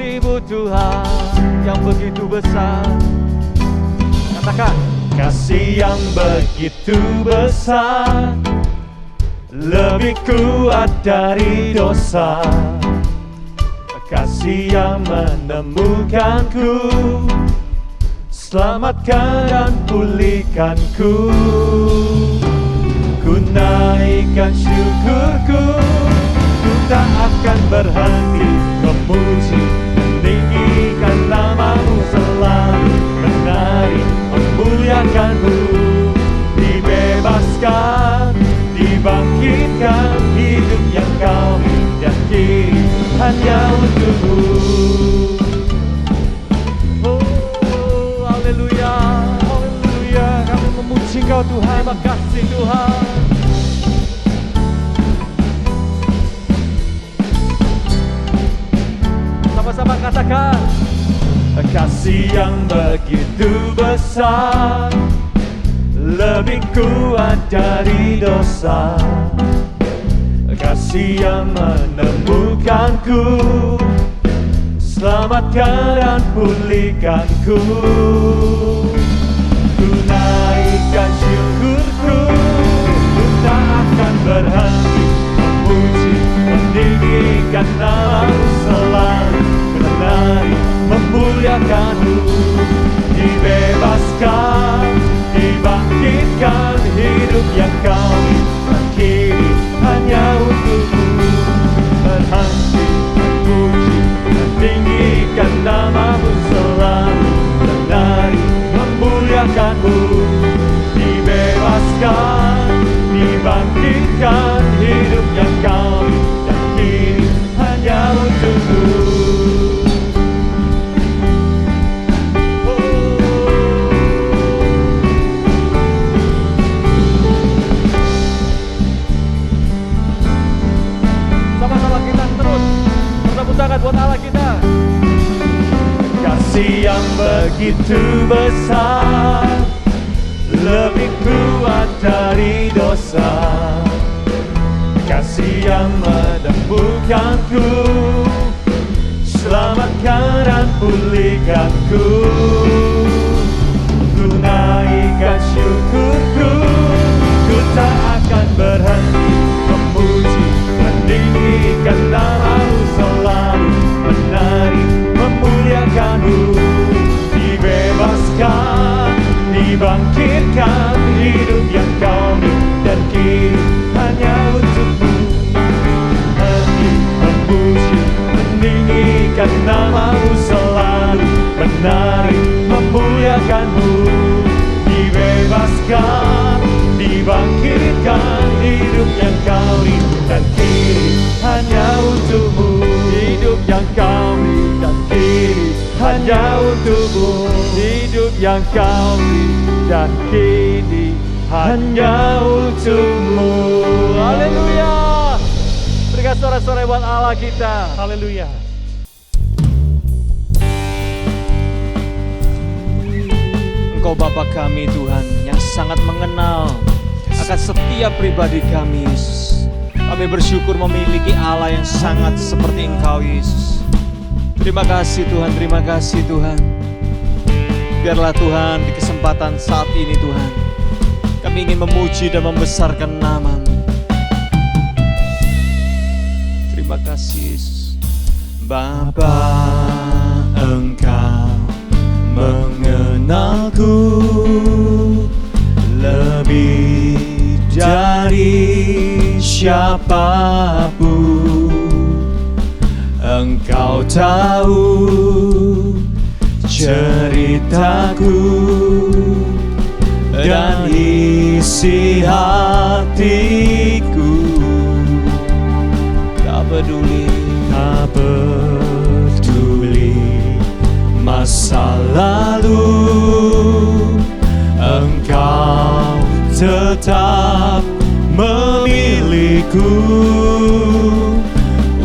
kasih-Mu Tuhan yang begitu besar. Katakan, kasih yang begitu besar, lebih kuat dari dosa. Kasih yang menemukanku, selamatkan dan pulihkanku. Ku naikkan syukurku, ku tak akan berhenti memuji, meninggikan nama-Mu selalu, menari, memuliakan-Mu. Dibebaskan, dibangkitkan, hidup yang Kau dan kini hanya untuk-Mu. oh haleluya, haleluya. Kami memuji Kau Tuhan. Terima kasih Tuhan. Sama-sama katakan, kasih yang begitu besar, lebih kuat dari dosa. Kasih yang menemukanku, selamatkan dan pulihkanku. Ku naikkan syukurku, ku tak akan berhenti memuji, meninggikan nama-Mu selalu, menari, memuliakan-Mu. Dibebaskan, dibangkitkan, hidup yang Kau akhiri hanya untuk-Mu. Berhenti memuji, meninggikan nama-Mu selalu, menari, memuliakan-Mu. Dibebaskan, dibangkitkan, hidup yang Kau akhiri hanya untuk-Mu. Tangan buat Allah kita. Kasih yang begitu besar, lebih kuat dari dosa. Kasih yang menemukanku, selamatkan dan pulihkanku. Ku naikkan syukurku, ku tak akan berhenti memuji, meninggikan nama-Mu selalu, menari, memuliakan-Mu. Dibebaskan, dibangkitkan, hidup yang Kau dan kini hanya untuk-Mu. Hati memuji, meninggikan nama-Mu selalu, menari, memuliakan-Mu. Dibebaskan, dibangkitkan, hidup yang Kau dan kini hanya untuk-Mu. Hidup yang Kau Dan kini hanya untuk-Mu. hidup yang Kau dan kini Hanya untuk-Mu. Haleluya. Berikan suara-suara buat Allah kita. Haleluya. Engkau Bapa kami Tuhan yang sangat mengenal akan setiap pribadi kami Yesus. Kami bersyukur memiliki Allah yang sangat seperti Engkau Yesus. Terima kasih Tuhan, terima kasih Tuhan. Biarlah Tuhan di kesempatan saat ini Tuhan, kami ingin memuji dan membesarkan nama-Mu. Terima kasih Yesus. Bapa, Engkau mengenalku lebih dari siapapun. Engkau tahu ceritaku dan isi hatiku. Tak peduli masa lalu, Engkau tetap memilihku.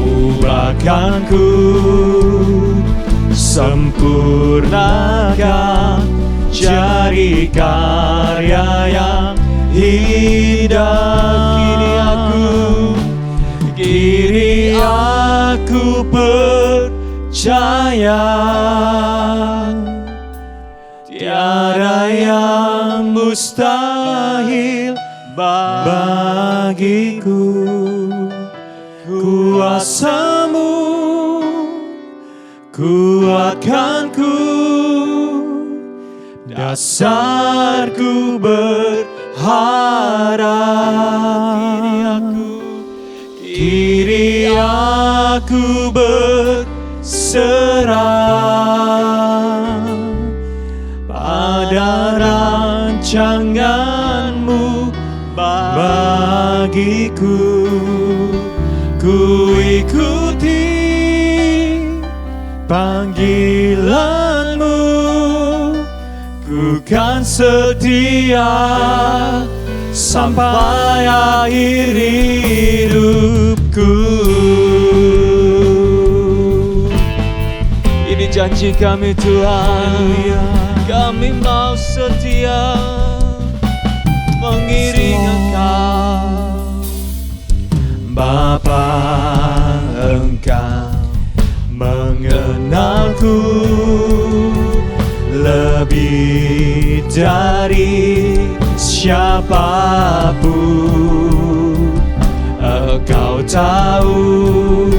Ubahkanku, sempurnakan, cari karya yang indah. Kini aku percaya percaya, tiada yang mustahil bagiku. Kuasa-Mu kuatkanku, dasarku berharap. Kiri aku berserah pada rancangan-Mu bagiku. Ku ikuti panggilan-Mu, ku kan setia sampai akhir hidupku. Ini janji kami Tuhan, kami mau setia mengiring Engkau. Bapa, Engkau mengenalku lebih dari siapapun. Engkau tahu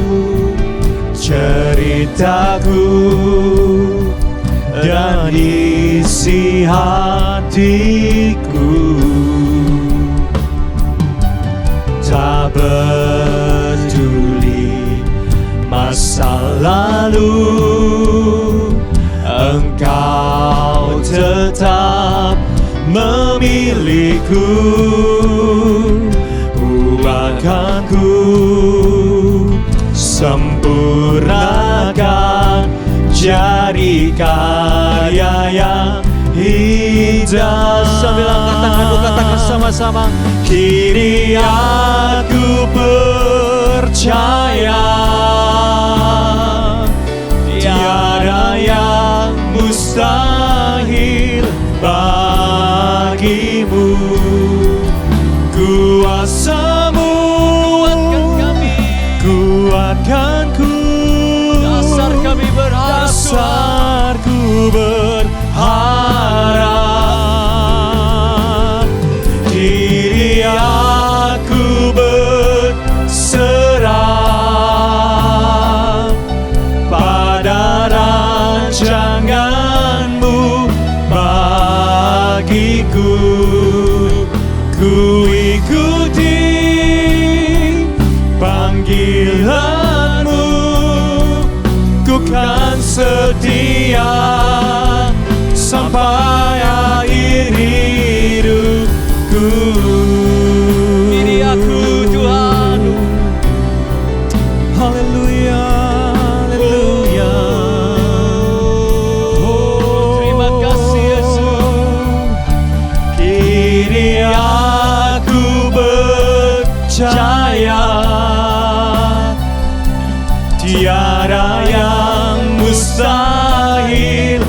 ceritaku dan isi hatiku. Tak peduli masa lalu, Engkau tetap memilihku. Buatkanku, sempurnakan jari karya yang indah. Sambil angkat tanganmu katakan sama-sama. Kini aku percaya, tiada yang mustahil bagimu. Kuasa-Mu kuatkanku, Dasar kami berharap, dasarku berharap. Kini aku berserah pada rancangan-Mu bagiku. Ku ikuti panggilan-Mu, ku kan setia sampai akhir hidupku. ini aku Tuhan. Haleluya, haleluya. Terima kasih Yesus. Kini aku percaya, tiada yang mustahil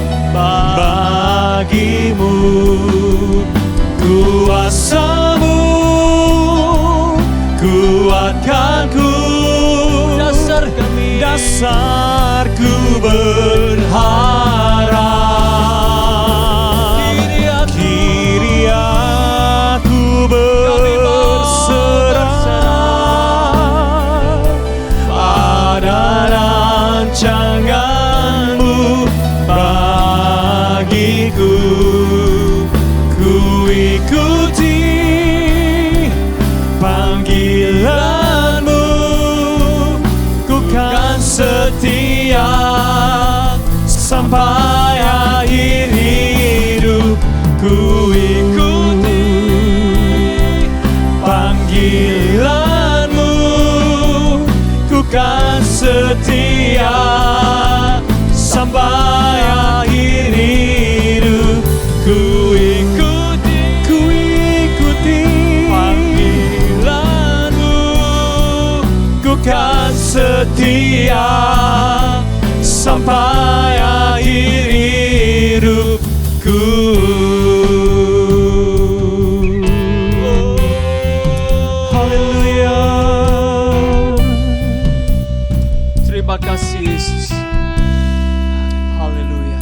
bagimu. Kuasa-Mu kuatkanku, dasarku berharap. Kini aku berserah pada rancangan-Mu bagiku. Ku ikuti panggilan-Mu, ku kan setia sampai akhir hidup. Ku ikuti panggilan-Mu, ku kan setia sampai akhir hidup. Ku ikuti panggilan-Mu, ku kan setia sampai akhir hidupku. Haleluya. Terima kasih Yesus. Haleluya.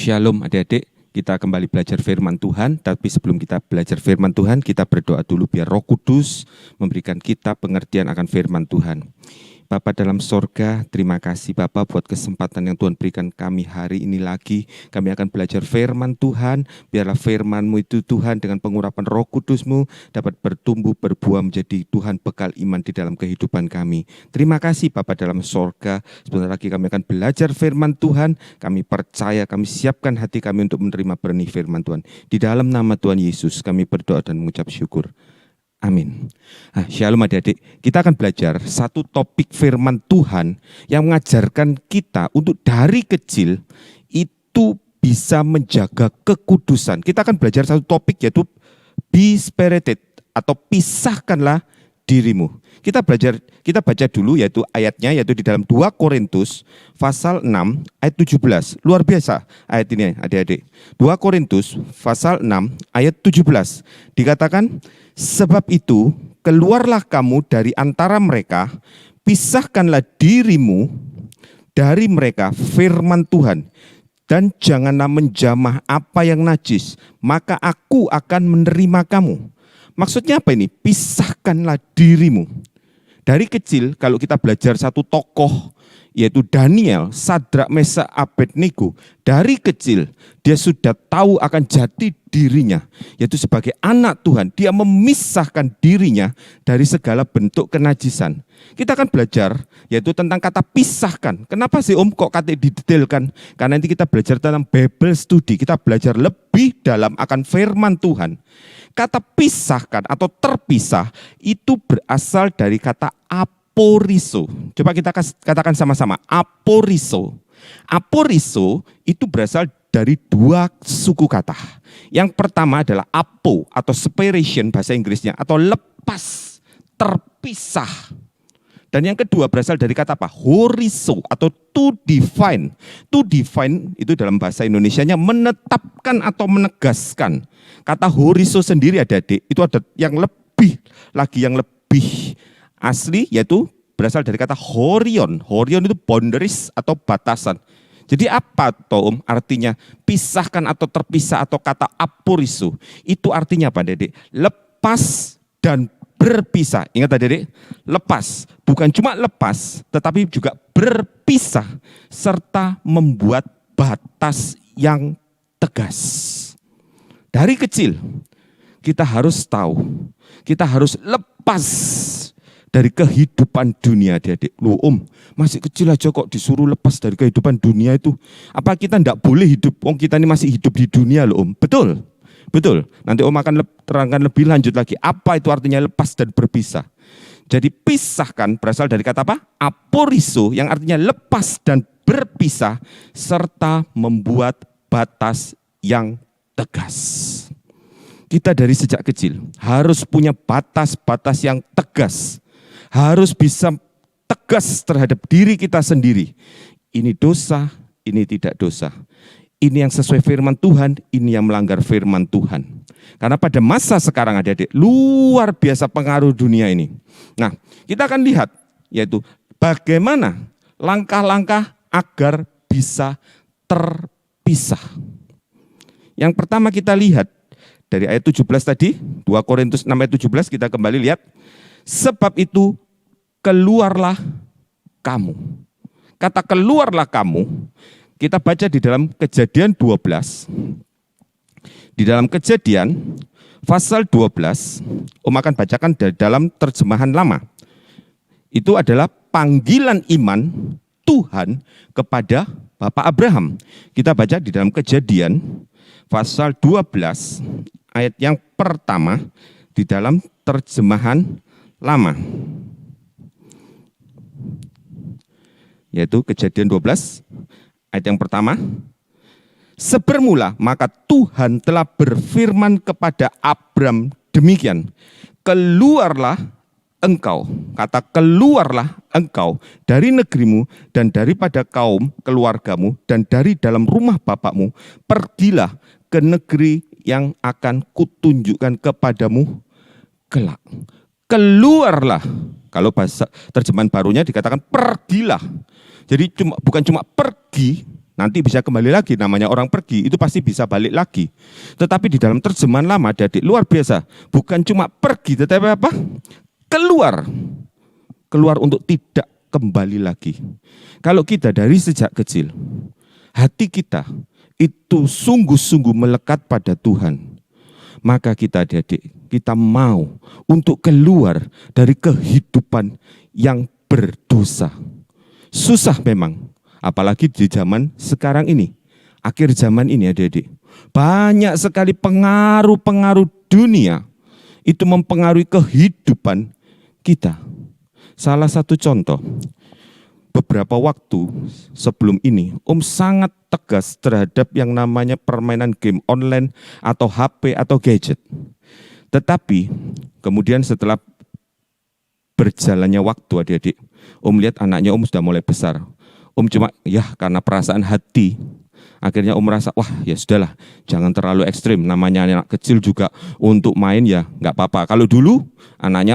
Shalom adik-adik, kita kembali belajar firman Tuhan. Tapi sebelum kita belajar firman Tuhan, kita berdoa dulu biar Roh Kudus memberikan kita pengertian akan firman Tuhan. Bapa dalam sorga, terima kasih Bapa buat kesempatan yang Tuhan berikan kami hari ini lagi. Kami akan belajar firman Tuhan. Biarlah firman-Mu itu Tuhan dengan pengurapan Roh Kudus-Mu dapat bertumbuh, berbuah menjadi Tuhan bekal iman di dalam kehidupan kami. Terima kasih Bapa dalam sorga. Sebentar lagi kami akan belajar firman Tuhan. Kami percaya, kami siapkan hati kami untuk menerima benih firman Tuhan. Di dalam nama Tuhan Yesus kami berdoa dan mengucap syukur. Amin. Shalom adik-adik, kita akan belajar satu topik firman Tuhan yang mengajarkan kita untuk dari kecil itu bisa menjaga kekudusan. Kita akan belajar satu topik yaitu be spirited atau pisahkanlah dirimu. Kita baca dulu yaitu ayatnya yaitu di dalam 2 Korintus pasal 6 ayat 17. Luar biasa ayat ini adik-adik. 2 Korintus pasal 6 ayat 17 dikatakan, sebab itu keluarlah kamu dari antara mereka, pisahkanlah dirimu dari mereka firman Tuhan, dan janganlah menjamah apa yang najis, maka aku akan menerima kamu. Maksudnya apa ini? Pisahkanlah dirimu. Dari kecil kalau kita belajar satu tokoh yaitu Daniel, Sadrak, Mesak, Abednego. Dari kecil dia sudah tahu akan jati dirinya, yaitu sebagai anak Tuhan. Dia memisahkan dirinya dari segala bentuk kenajisan. Kita akan belajar yaitu tentang kata pisahkan. Kenapa sih Om kok kata didetailkan? Karena nanti kita belajar tentang Bible study. Kita belajar lebih dalam akan firman Tuhan. Kata pisahkan atau terpisah itu berasal dari kata aporiso. Coba kita katakan sama-sama, aporiso. Aporiso itu berasal dari dua suku kata. Yang pertama adalah apo atau separation bahasa Inggrisnya atau lepas, terpisah. Dan yang kedua berasal dari kata apa? Horizo atau to define. To define itu dalam bahasa Indonesianya menetapkan atau menegaskan. Kata horizo sendiri adik-adik itu ada yang lebih lagi, yang lebih asli yaitu berasal dari kata horion. Horion itu boundaries atau batasan. Jadi apa toh artinya pisahkan atau terpisah atau kata aporiso? Itu artinya apa adik-adik? Lepas dan berpisah. Ingat adik-adik, lepas. Bukan cuma lepas, tetapi juga berpisah. Serta membuat batas yang tegas. Dari kecil, kita harus tahu, kita harus lepas dari kehidupan dunia adik-adik. Loh Om, masih kecil aja kok disuruh lepas dari kehidupan dunia itu. Apa kita tidak boleh hidup? Om kita ini masih hidup di dunia loh Om. Betul. Betul, nanti Om akan terangkan lebih lanjut lagi. Apa itu artinya lepas dan berpisah. Jadi pisahkan berasal dari kata apa? Aporiso yang artinya lepas dan berpisah. Serta membuat batas yang tegas. Kita dari sejak kecil harus punya batas-batas yang tegas. Harus bisa tegas terhadap diri kita sendiri. Ini dosa, ini tidak dosa. Ini yang sesuai firman Tuhan, ini yang melanggar firman Tuhan. Karena pada masa sekarang adik-adik, luar biasa pengaruh dunia ini. Nah, kita akan lihat, yaitu bagaimana langkah-langkah agar bisa terpisah. Yang pertama kita lihat, dari ayat 17 tadi, 2 Korintus 6 ayat 17, kita kembali lihat. Sebab itu, keluarlah kamu. Kata keluarlah kamu, kita baca di dalam Kejadian 12. Di dalam Kejadian pasal 12, Om akan bacakan dalam terjemahan lama. Itu adalah panggilan iman Tuhan kepada Bapak Abraham. Kita baca di dalam Kejadian pasal 12 ayat yang pertama di dalam terjemahan lama. yaitu Kejadian 12 ayat yang pertama. Sebermula maka Tuhan telah berfirman kepada Abram demikian, keluarlah engkau, kata keluarlah engkau dari negerimu dan daripada kaum keluargamu dan dari dalam rumah bapakmu, pergilah ke negeri yang akan kutunjukkan kepadamu kelak. Keluarlah, kalau bahasa terjemahan barunya dikatakan pergilah. Jadi bukan cuma pergi, nanti bisa kembali lagi, namanya orang pergi, itu pasti bisa balik lagi. Tetapi di dalam terjemahan lama, adik-adik, luar biasa. Bukan cuma pergi, tetapi apa? Keluar. Keluar untuk tidak kembali lagi. Kalau kita dari sejak kecil, hati kita itu sungguh-sungguh melekat pada Tuhan. Maka kita adik-adik, kita mau untuk keluar dari kehidupan yang berdosa. Susah memang. Apalagi di zaman sekarang ini, akhir zaman ini adik-adik. Banyak sekali pengaruh-pengaruh dunia itu mempengaruhi kehidupan kita. Salah satu contoh, beberapa waktu sebelum ini, sangat tegas terhadap yang namanya permainan game online atau HP atau gadget. Tetapi kemudian setelah berjalannya waktu adik-adik, lihat anaknya sudah mulai besar. Cuma karena perasaan hati, akhirnya merasa wah ya sudahlah, jangan terlalu ekstrim. Namanya anak kecil juga untuk main ya nggak apa-apa. Kalau dulu anaknya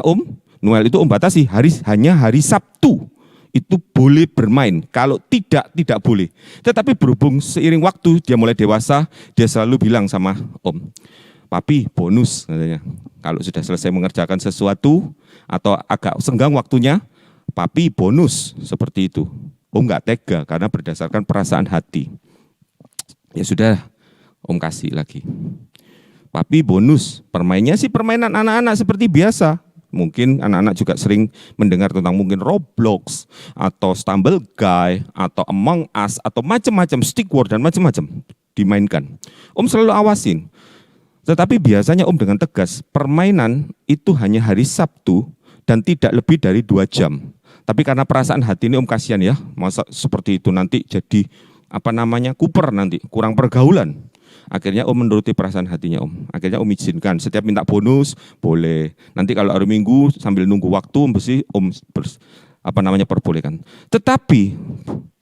Noel itu batasi hanya hari Sabtu itu boleh bermain. Kalau tidak boleh. Tetapi berhubung seiring waktu dia mulai dewasa, dia selalu bilang sama Papi bonus katanya. Kalau sudah selesai mengerjakan sesuatu atau agak senggang waktunya, Papi bonus seperti itu. Nggak tega karena berdasarkan perasaan hati. Ya sudah, kasih lagi. Papi bonus, permainnya sih permainan anak-anak seperti biasa. Mungkin anak-anak juga sering mendengar tentang mungkin Roblox atau Stumble Guy atau Among Us atau macam-macam stick war dan macam-macam dimainkan. Selalu awasin. Tetapi biasanya dengan tegas, permainan itu hanya hari Sabtu dan tidak lebih dari 2 jam. Tapi karena perasaan hati ini kasihan ya, masa seperti itu nanti jadi kuper nanti, kurang pergaulan. Akhirnya menuruti perasaan hatinya Akhirnya izinkan, setiap minta bonus boleh. Nanti kalau hari Minggu sambil nunggu waktu mesti perbolehkan. Tetapi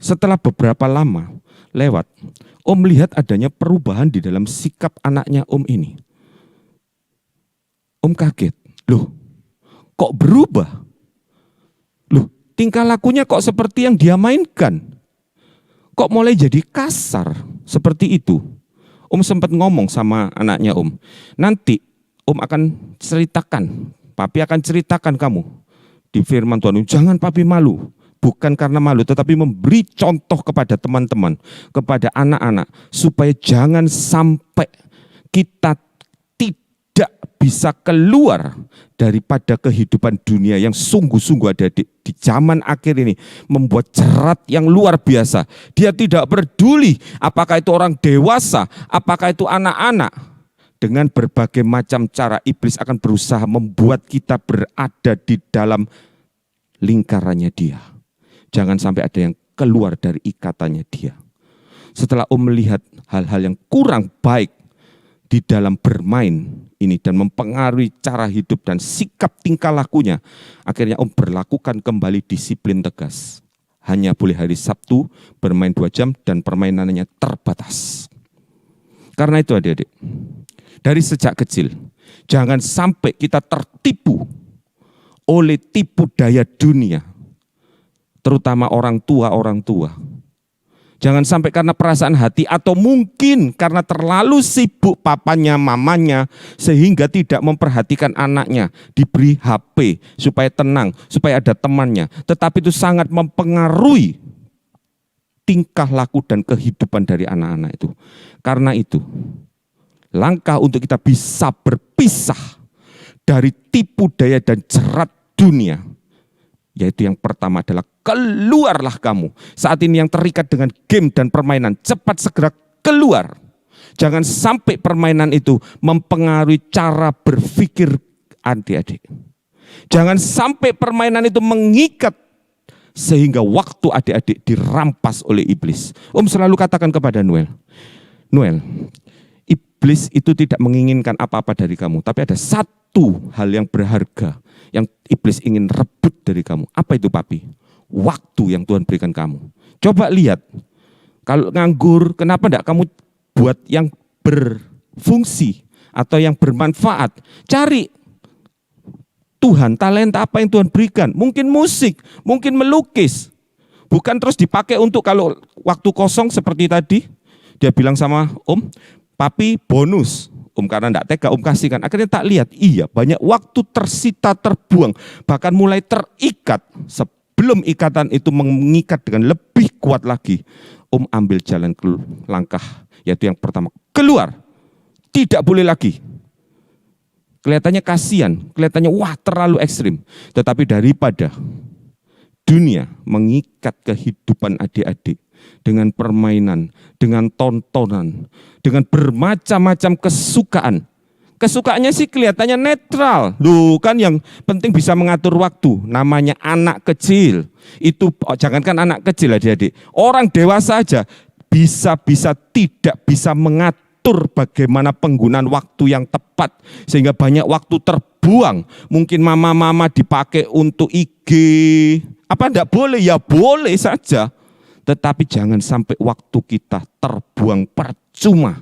setelah beberapa lama lewat, lihat adanya perubahan di dalam sikap anaknya ini. Kaget, loh kok berubah? Loh, tingkah lakunya kok seperti yang dia mainkan. Kok mulai jadi kasar seperti itu. Sempat ngomong sama anaknya nanti akan ceritakan, Papi akan ceritakan kamu di firman Tuhan. Jangan Papi malu. Bukan karena malu, tetapi memberi contoh kepada teman-teman, kepada anak-anak. Supaya jangan sampai kita tidak bisa keluar daripada kehidupan dunia yang sungguh-sungguh ada di zaman akhir ini. Membuat jerat yang luar biasa. Dia tidak peduli apakah itu orang dewasa, apakah itu anak-anak. Dengan berbagai macam cara iblis akan berusaha membuat kita berada di dalam lingkarannya dia. Jangan sampai ada yang keluar dari ikatannya dia. Setelah melihat hal-hal yang kurang baik di dalam bermain ini dan mempengaruhi cara hidup dan sikap tingkah lakunya, akhirnya berlakukan kembali disiplin tegas. Hanya boleh hari Sabtu bermain 2 jam dan permainannya terbatas. Karena itu adik-adik, dari sejak kecil, jangan sampai kita tertipu oleh tipu daya dunia. Terutama orang tua. Jangan sampai karena perasaan hati atau mungkin karena terlalu sibuk papanya, mamanya, sehingga tidak memperhatikan anaknya, diberi HP supaya tenang, supaya ada temannya. Tetapi itu sangat mempengaruhi tingkah laku dan kehidupan dari anak-anak itu. Karena itu, langkah untuk kita bisa berpisah dari tipu daya dan jerat dunia, yaitu yang pertama adalah keluarlah kamu. Saat ini yang terikat dengan game dan permainan, cepat segera keluar. Jangan sampai permainan itu mempengaruhi cara berpikir adik-adik. Jangan sampai permainan itu mengikat sehingga waktu adik-adik dirampas oleh iblis. Om selalu katakan kepada Noel, iblis itu tidak menginginkan apa-apa dari kamu, tapi ada satu hal yang berharga yang iblis ingin rebut dari kamu. Apa itu papi? Waktu yang Tuhan berikan kamu. Coba lihat, kalau nganggur, kenapa tidak kamu buat yang berfungsi atau yang bermanfaat? Cari Tuhan, talenta apa yang Tuhan berikan. Mungkin musik, mungkin melukis. Bukan terus dipakai untuk kalau waktu kosong seperti tadi. Dia bilang sama Om, papi bonus. Om karena enggak tega, Om kasihkan. Akhirnya tak lihat, iya banyak waktu tersita, terbuang. Bahkan mulai terikat. Sebelum ikatan itu mengikat dengan lebih kuat lagi. Om ambil jalan langkah, yaitu yang pertama, keluar. Tidak boleh lagi. Kelihatannya kasihan, kelihatannya wah terlalu ekstrim. Tetapi daripada dunia mengikat kehidupan adik-adik dengan permainan, dengan tontonan, dengan bermacam-macam kesukaan. Kesukaannya sih kelihatannya netral. Loh kan yang penting bisa mengatur waktu. Namanya anak kecil. Itu jangankan anak kecil adik-adik. Orang dewasa aja bisa tidak bisa mengatur bagaimana penggunaan waktu yang tepat sehingga banyak waktu terbuang. Mungkin mama-mama dipakai untuk IG. Apa enggak boleh? Ya boleh saja. Tetapi jangan sampai waktu kita terbuang percuma.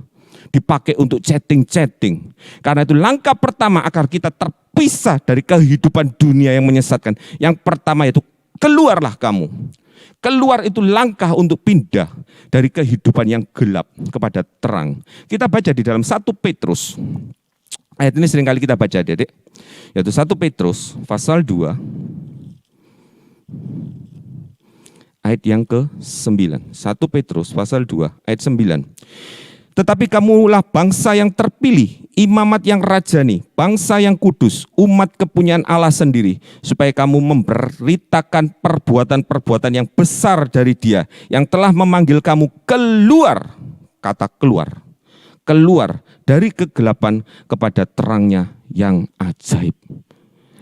Dipakai untuk chatting-chatting. Karena itu langkah pertama agar kita terpisah dari kehidupan dunia yang menyesatkan. Yang pertama itu keluarlah kamu. Keluar itu langkah untuk pindah dari kehidupan yang gelap kepada terang. Kita baca di dalam 1 Petrus. Ayat ini seringkali kita baca, Dedek. Yaitu 1 Petrus pasal 2. Ayat yang ke-9. 1 Petrus pasal 2 ayat 9. Tetapi kamulah bangsa yang terpilih, imamat yang rajani, bangsa yang kudus, umat kepunyaan Allah sendiri, supaya kamu memberitakan perbuatan-perbuatan yang besar dari Dia, yang telah memanggil kamu keluar, kata keluar dari kegelapan kepada terangnya yang ajaib.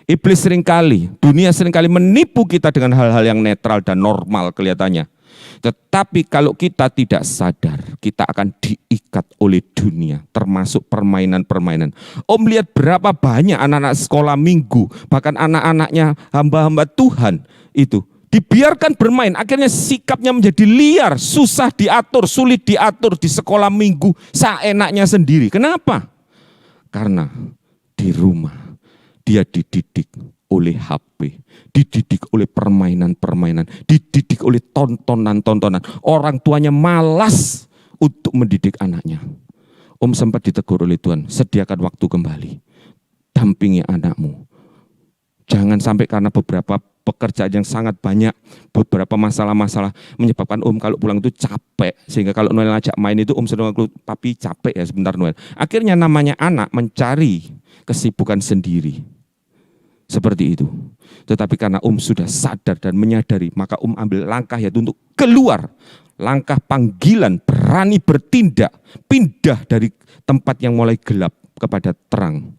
Iblis seringkali, dunia seringkali menipu kita dengan hal-hal yang netral dan normal kelihatannya. Tetapi kalau kita tidak sadar, kita akan diikat oleh dunia, termasuk permainan-permainan. Om lihat berapa banyak anak-anak sekolah minggu, bahkan anak-anaknya hamba-hamba Tuhan itu dibiarkan bermain, akhirnya sikapnya menjadi liar, susah diatur, sulit diatur di sekolah minggu, seenaknya sendiri. Kenapa? Karena di rumah dia dididik oleh HP, dididik oleh permainan-permainan, dididik oleh tontonan-tontonan. Orang tuanya malas untuk mendidik anaknya. Om sempat ditegur oleh Tuhan, sediakan waktu kembali. Dampingi anakmu. Jangan sampai karena beberapa pekerjaan yang sangat banyak, beberapa masalah-masalah menyebabkan Om kalau pulang itu capek. Sehingga kalau Noel ajak main itu Om sering ngaku, papi capek ya sebentar Noel. Akhirnya namanya anak mencari kesibukan sendiri. Seperti itu. Tetapi karena sudah sadar dan menyadari, maka ambil langkah yaitu untuk keluar. Langkah panggilan, berani bertindak, pindah dari tempat yang mulai gelap kepada terang.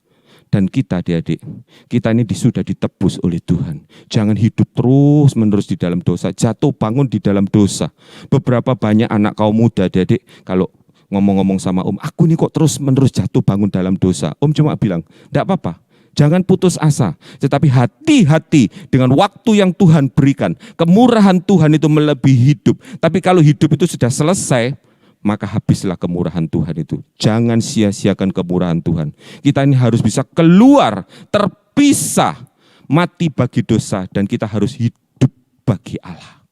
Dan kita adik-adik, kita ini sudah ditebus oleh Tuhan. Jangan hidup terus menerus di dalam dosa, jatuh bangun di dalam dosa. Beberapa banyak anak kaum muda adik-adik, kalau ngomong-ngomong sama aku ini kok terus menerus jatuh bangun dalam dosa. Cuma bilang, enggak apa-apa. Jangan putus asa, tetapi hati-hati dengan waktu yang Tuhan berikan. Kemurahan Tuhan itu melebihi hidup. Tapi kalau hidup itu sudah selesai, maka habislah kemurahan Tuhan itu. Jangan sia-siakan kemurahan Tuhan. Kita ini harus bisa keluar, terpisah, mati bagi dosa, dan kita harus hidup bagi Allah.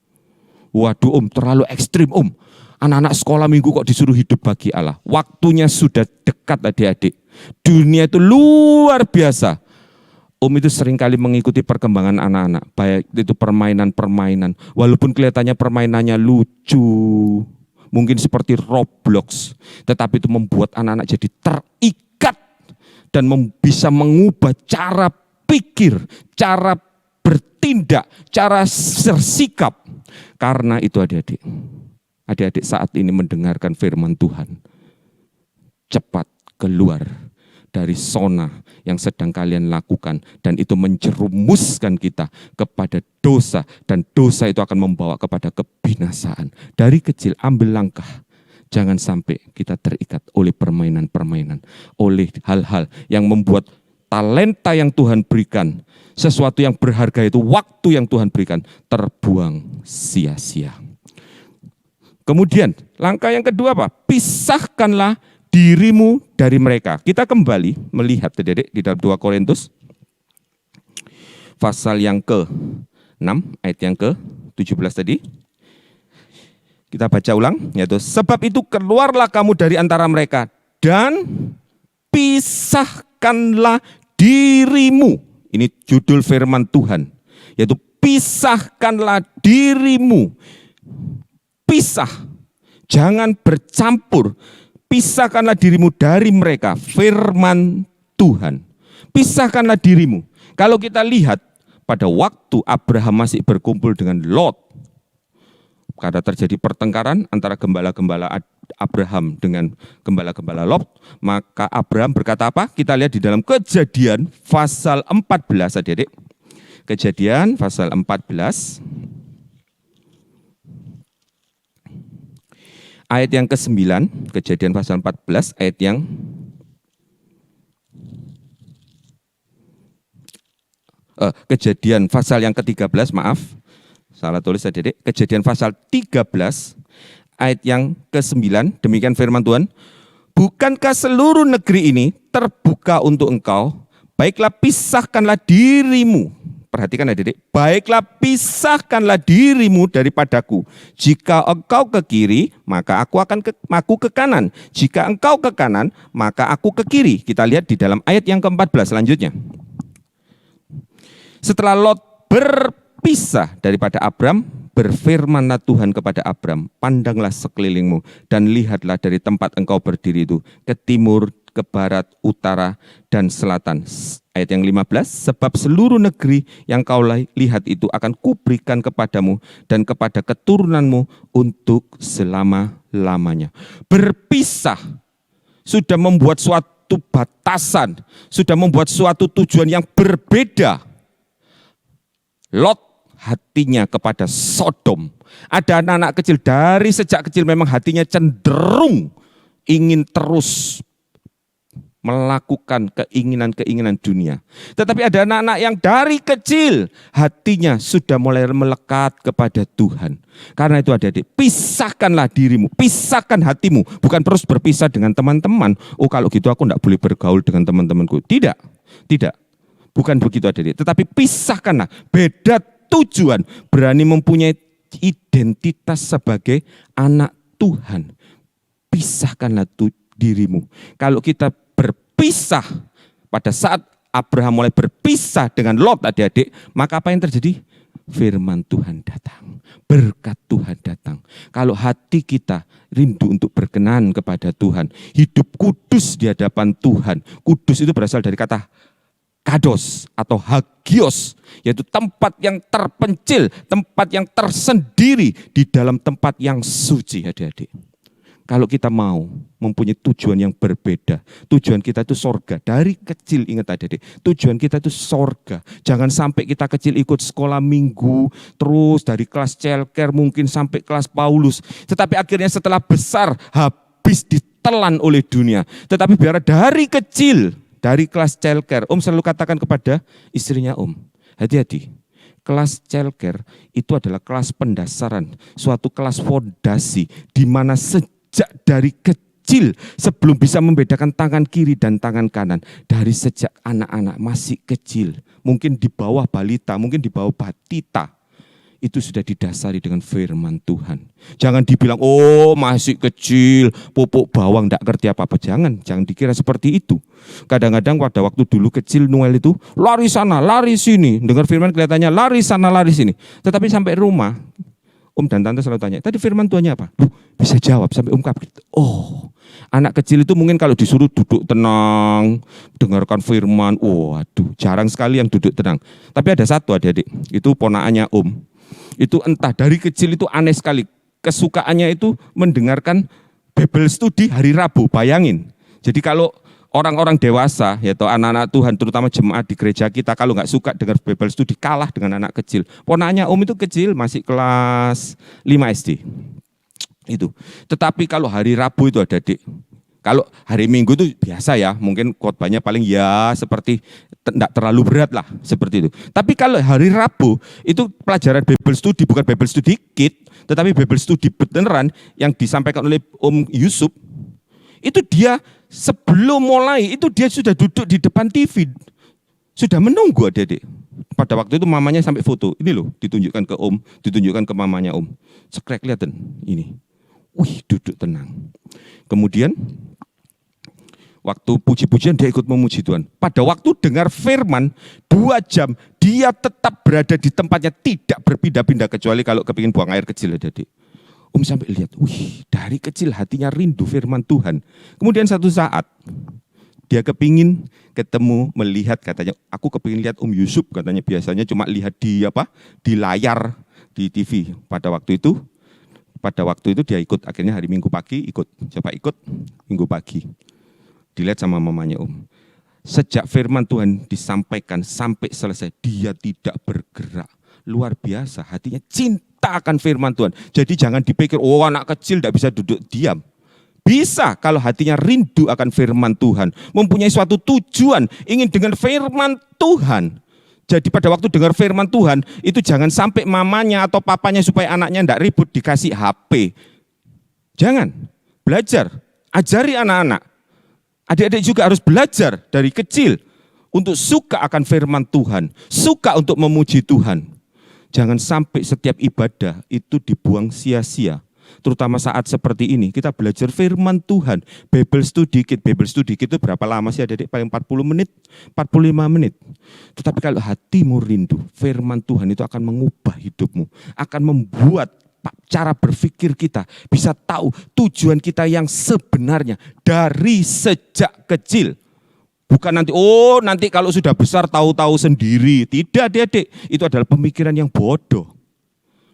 Waduh terlalu ekstrim Anak-anak sekolah minggu kok disuruh hidup bagi Allah. Waktunya sudah dekat adik-adik. Dunia itu luar biasa. Itu seringkali mengikuti perkembangan anak-anak. Baik itu permainan-permainan. Walaupun kelihatannya permainannya lucu. Mungkin seperti Roblox. Tetapi itu membuat anak-anak jadi terikat. Dan bisa mengubah cara pikir. Cara bertindak. Cara bersikap. Karena itu adik-adik. Adik-adik saat ini mendengarkan firman Tuhan. Cepat keluar dari zona yang sedang kalian lakukan. Dan itu menjerumuskan kita kepada dosa. Dan dosa itu akan membawa kepada kebinasaan. Dari kecil ambil langkah. Jangan sampai kita terikat oleh permainan-permainan. Oleh hal-hal yang membuat talenta yang Tuhan berikan, sesuatu yang berharga itu, waktu yang Tuhan berikan, terbuang sia-sia. Kemudian langkah yang kedua apa? Pisahkanlah dirimu dari mereka. Kita kembali melihat adik-adik di dalam 2 Korintus pasal yang ke-6 ayat yang ke-17 tadi. Kita baca ulang, yaitu sebab itu keluarlah kamu dari antara mereka dan pisahkanlah dirimu. Ini judul firman Tuhan, yaitu pisahkanlah dirimu. Pisah, jangan bercampur. Pisahkanlah dirimu dari mereka, firman Tuhan. Pisahkanlah dirimu. Kalau kita lihat pada waktu Abraham masih berkumpul dengan Lot, karena terjadi pertengkaran antara gembala-gembala Abraham dengan gembala-gembala Lot, maka Abraham berkata apa? Kita lihat di dalam Kejadian pasal 14, adik-adik. Kejadian pasal 14. Ayat yang ke-9, Kejadian pasal 14, ayat yang Kejadian pasal yang ke-13, maaf. Salah tulis adik-adik. Kejadian pasal 13, ayat yang ke-9, demikian firman Tuhan. Bukankah seluruh negeri ini terbuka untuk engkau? Baiklah pisahkanlah dirimu. Perhatikan adik-adik, baiklah pisahkanlah dirimu daripadaku. Jika engkau ke kiri, maka aku ke kanan. Jika engkau ke kanan, maka aku ke kiri. Kita lihat di dalam ayat yang ke-14 selanjutnya. Setelah Lot berpisah daripada Abram, berfirmanlah Tuhan kepada Abram, pandanglah sekelilingmu dan lihatlah dari tempat engkau berdiri itu, ke timur, ke barat, utara, dan selatan. Ayat yang 15, sebab seluruh negeri yang kau lihat itu akan kuberikan kepadamu dan kepada keturunanmu untuk selama-lamanya. Berpisah sudah membuat suatu batasan, sudah membuat suatu tujuan yang berbeda. Lot hatinya kepada Sodom. Ada anak-anak kecil dari sejak kecil memang hatinya cenderung ingin terus melakukan keinginan-keinginan dunia. Tetapi ada anak-anak yang dari kecil hatinya sudah mulai melekat kepada Tuhan. Karena itu adik-adik, pisahkanlah dirimu, pisahkan hatimu. Bukan terus berpisah dengan teman-teman. Oh kalau gitu aku tidak boleh bergaul dengan teman-temanku. Tidak, tidak. Bukan begitu adik-adik. Tetapi pisahkanlah, beda tujuan. Berani mempunyai identitas sebagai anak Tuhan. Pisahkanlah dirimu. Kalau kita berpisah, pada saat Abraham mulai berpisah dengan Lot adik-adik, maka apa yang terjadi? Firman Tuhan datang, berkat Tuhan datang. Kalau hati kita rindu untuk berkenan kepada Tuhan, hidup kudus di hadapan Tuhan. Kudus itu berasal dari kata kados atau hagios, yaitu tempat yang terpencil, tempat yang tersendiri di dalam tempat yang suci adik-adik. Kalau kita mau mempunyai tujuan yang berbeda, tujuan kita itu sorga. Dari kecil ingat adik-adik, tujuan kita itu sorga. Jangan sampai kita kecil ikut sekolah minggu, terus dari kelas Celker mungkin sampai kelas Paulus. Tetapi akhirnya setelah besar habis ditelan oleh dunia. Tetapi biar dari kecil, dari kelas Celker, Om selalu katakan kepada istrinya Om, hati-hati. Kelas Celker itu adalah kelas pendasaran, suatu kelas fondasi di mana sejak dari kecil sebelum bisa membedakan tangan kiri dan tangan kanan, dari sejak anak-anak masih kecil, mungkin di bawah balita, mungkin di bawah batita, itu sudah didasari dengan firman Tuhan. Jangan dibilang, oh masih kecil, pupuk bawang, tidak ngerti apa-apa. Jangan dikira seperti itu. Kadang-kadang pada waktu dulu kecil Noel itu, lari sana, lari sini. Dengar firman kelihatannya lari sana, lari sini. Tetapi sampai rumah, Om dan Tante selalu tanya, tadi firman Tuhannya apa? Bisa jawab sampai Om kaget. Oh, anak kecil itu mungkin kalau disuruh duduk tenang, dengarkan firman, waduh, jarang sekali yang duduk tenang. Tapi ada satu adik-adik, itu ponakannya Om. Itu entah dari kecil itu aneh sekali. Kesukaannya itu mendengarkan Bible study hari Rabu, bayangin. Jadi kalau orang-orang dewasa, yaitu anak-anak Tuhan, terutama jemaat di gereja kita, kalau nggak suka dengar Bible Study, kalah dengan anak kecil. Ponaknya Om itu kecil, masih kelas 5 SD. Itu. Tetapi kalau hari Rabu itu adik-adik, kalau hari Minggu itu biasa ya, mungkin khotbahnya paling ya seperti tidak terlalu berat lah, seperti itu. Tapi kalau hari Rabu, itu pelajaran Bible Study, bukan Bible Study Kit, tetapi Bible Study beneran yang disampaikan oleh Om Yusuf, itu dia sebelum mulai, itu dia sudah duduk di depan TV, sudah menunggu adik-adik. Pada waktu itu mamanya sampai foto, ini loh ditunjukkan ke Om, ditunjukkan ke mamanya Om. Sekrek kelihatan, ini. Wih, duduk tenang. Kemudian, waktu puji-pujian dia ikut memuji Tuhan. Pada waktu dengar firman, 2 jam, dia tetap berada di tempatnya, tidak berpindah-pindah, kecuali kalau kepingin buang air kecil adik-adik. Om sampai lihat, wih, dari kecil hatinya rindu firman Tuhan. Kemudian satu saat, dia kepingin ketemu, melihat, katanya, aku kepingin lihat Om Yusuf, katanya biasanya cuma lihat di layar, di TV. Pada waktu itu dia ikut, akhirnya hari Minggu pagi ikut, Minggu pagi. Dilihat sama mamanya Om. Sejak firman Tuhan disampaikan sampai selesai, dia tidak bergerak. Luar biasa, hatinya cinta akan firman Tuhan. Jadi jangan dipikir, oh anak kecil tidak bisa duduk diam. Bisa kalau hatinya rindu akan firman Tuhan. Mempunyai suatu tujuan, ingin dengan firman Tuhan. Jadi pada waktu dengar firman Tuhan, itu jangan sampai mamanya atau papanya supaya anaknya tidak ribut dikasih HP. Jangan, belajar, ajari anak-anak. Adik-adik juga harus belajar dari kecil untuk suka akan firman Tuhan, suka untuk memuji Tuhan. Jangan sampai setiap ibadah itu dibuang sia-sia. Terutama saat seperti ini, kita belajar firman Tuhan. Bible Study Kit itu berapa lama sih adik-adik? Paling 40 menit, 45 menit. Tetapi kalau hatimu rindu, firman Tuhan itu akan mengubah hidupmu. Akan membuat cara berpikir kita bisa tahu tujuan kita yang sebenarnya dari sejak kecil. Bukan nanti kalau sudah besar tahu-tahu sendiri. Tidak adik-adik, itu adalah pemikiran yang bodoh.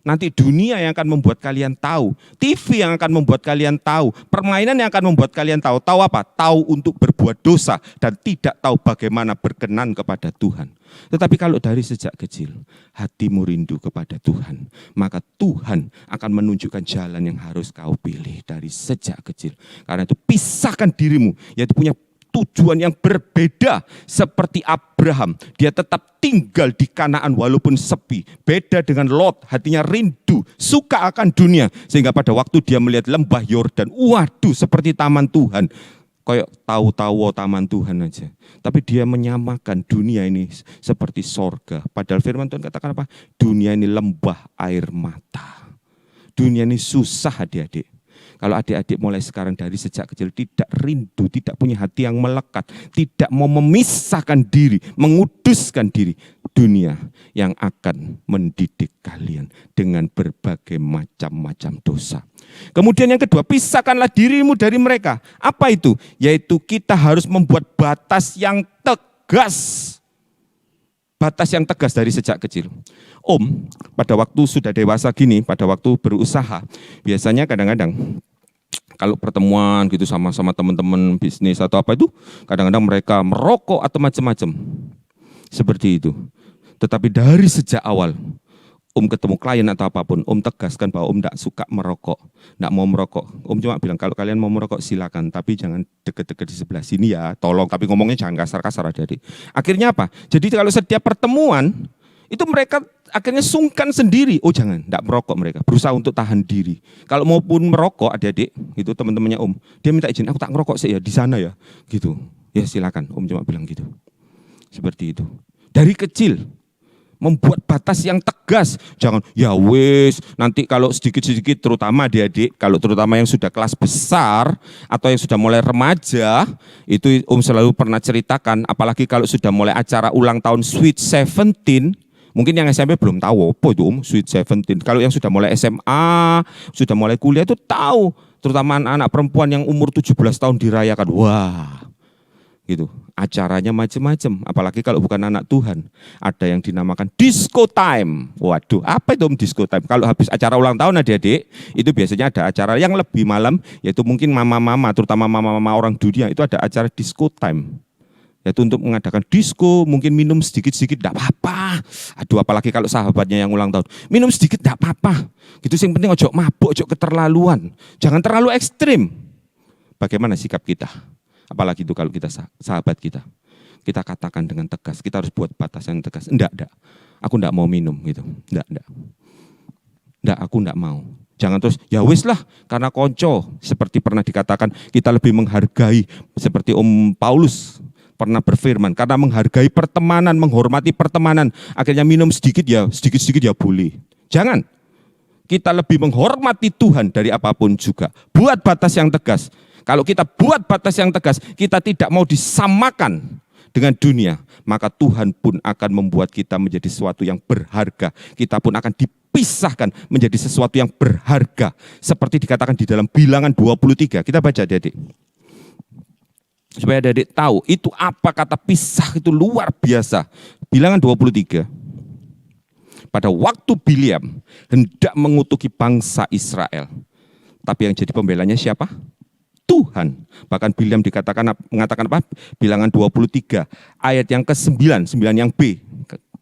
Nanti dunia yang akan membuat kalian tahu, TV yang akan membuat kalian tahu, permainan yang akan membuat kalian tahu. Tahu apa? Tahu untuk berbuat dosa dan tidak tahu bagaimana berkenan kepada Tuhan. Tetapi kalau dari sejak kecil, hatimu rindu kepada Tuhan, maka Tuhan akan menunjukkan jalan yang harus kau pilih dari sejak kecil. Karena itu pisahkan dirimu, yaitu punya tujuan yang berbeda seperti Abraham. Dia tetap tinggal di Kanaan walaupun sepi. Beda dengan Lot, hatinya rindu, suka akan dunia. Sehingga pada waktu dia melihat lembah Yordan, waduh seperti taman Tuhan. Kayak tahu-tahu taman Tuhan aja. Tapi dia menyamakan dunia ini seperti sorga. Padahal firman Tuhan katakan apa? Dunia ini lembah air mata. Dunia ini susah adik-adik. Kalau adik-adik mulai sekarang dari sejak kecil tidak rindu, tidak punya hati yang melekat, tidak mau memisahkan diri, menguduskan diri, dunia yang akan mendidik kalian dengan berbagai macam-macam dosa. Kemudian yang kedua, pisahkanlah dirimu dari mereka. Apa itu? Yaitu kita harus membuat batas yang tegas. Batas yang tegas dari sejak kecil. Om, pada waktu sudah dewasa gini, pada waktu berusaha, biasanya kadang-kadang kalau pertemuan gitu sama teman-teman bisnis atau apa itu, kadang-kadang mereka merokok atau macam-macam. Seperti itu. Tetapi dari sejak awal, Om ketemu klien atau apapun, Om tegaskan bahwa Om tidak suka merokok, tidak mau merokok. Om cuma bilang, kalau kalian mau merokok silakan, tapi jangan deket-deket di sebelah sini ya, tolong. Tapi ngomongnya jangan kasar-kasar adik-adik. Akhirnya apa? Jadi kalau setiap pertemuan, itu mereka akhirnya sungkan sendiri. Oh jangan, tidak merokok mereka. Berusaha untuk tahan diri. Kalau maupun merokok adik-adik, itu teman-temannya Om, dia minta izin, aku tak ngerokok sih ya di sana ya. Gitu. Ya silakan, Om cuma bilang gitu. Seperti itu. Dari kecil, membuat batas yang tegas. Jangan, ya wis, nanti kalau sedikit-sedikit, terutama adik-adik, kalau terutama yang sudah kelas besar, atau yang sudah mulai remaja, itu Om selalu pernah ceritakan, apalagi kalau sudah mulai acara ulang tahun Sweet 17, mungkin yang SMP belum tahu apa itu Om, Sweet 17. Kalau yang sudah mulai SMA, sudah mulai kuliah itu tahu. Terutama anak-anak perempuan yang umur 17 tahun dirayakan. Wah, gitu. Acaranya macam-macam, apalagi kalau bukan anak Tuhan. Ada yang dinamakan disco time. Waduh, apa itu disco time? Kalau habis acara ulang tahun adik-adik, itu biasanya ada acara yang lebih malam, yaitu mungkin mama-mama, terutama mama-mama orang dunia, itu ada acara disco time. Yaitu untuk mengadakan disco, mungkin minum sedikit-sedikit, tidak apa-apa. Aduh, apalagi kalau sahabatnya yang ulang tahun. Minum sedikit, tidak apa-apa. Gitu, yang penting ojo mabuk, ojo keterlaluan. Jangan terlalu ekstrim. Bagaimana sikap kita? Apalagi itu kalau kita sahabat kita. Kita katakan dengan tegas, kita harus buat batasan yang tegas. Enggak. Aku enggak mau minum gitu. Enggak, aku enggak mau. Jangan terus, ya wis lah, karena konco. Seperti pernah dikatakan, kita lebih menghargai. Seperti Om Paulus pernah berfirman, karena menghargai pertemanan, menghormati pertemanan. Akhirnya minum sedikit ya boleh. Jangan. Kita lebih menghormati Tuhan dari apapun juga. Buat batas yang tegas. Kalau kita buat batas yang tegas, kita tidak mau disamakan dengan dunia, maka Tuhan pun akan membuat kita menjadi sesuatu yang berharga. Kita pun akan dipisahkan menjadi sesuatu yang berharga. Seperti dikatakan di dalam Bilangan 23. Kita baca adik-adik. Supaya adik-adik tahu itu apa kata pisah, itu luar biasa. Bilangan 23. Pada waktu Bileam hendak mengutuki bangsa Israel. Tapi yang jadi pembelanya siapa? Tuhan. Bahkan Bileam mengatakan apa? Bilangan 23 ayat yang ke-9, 9 yang B.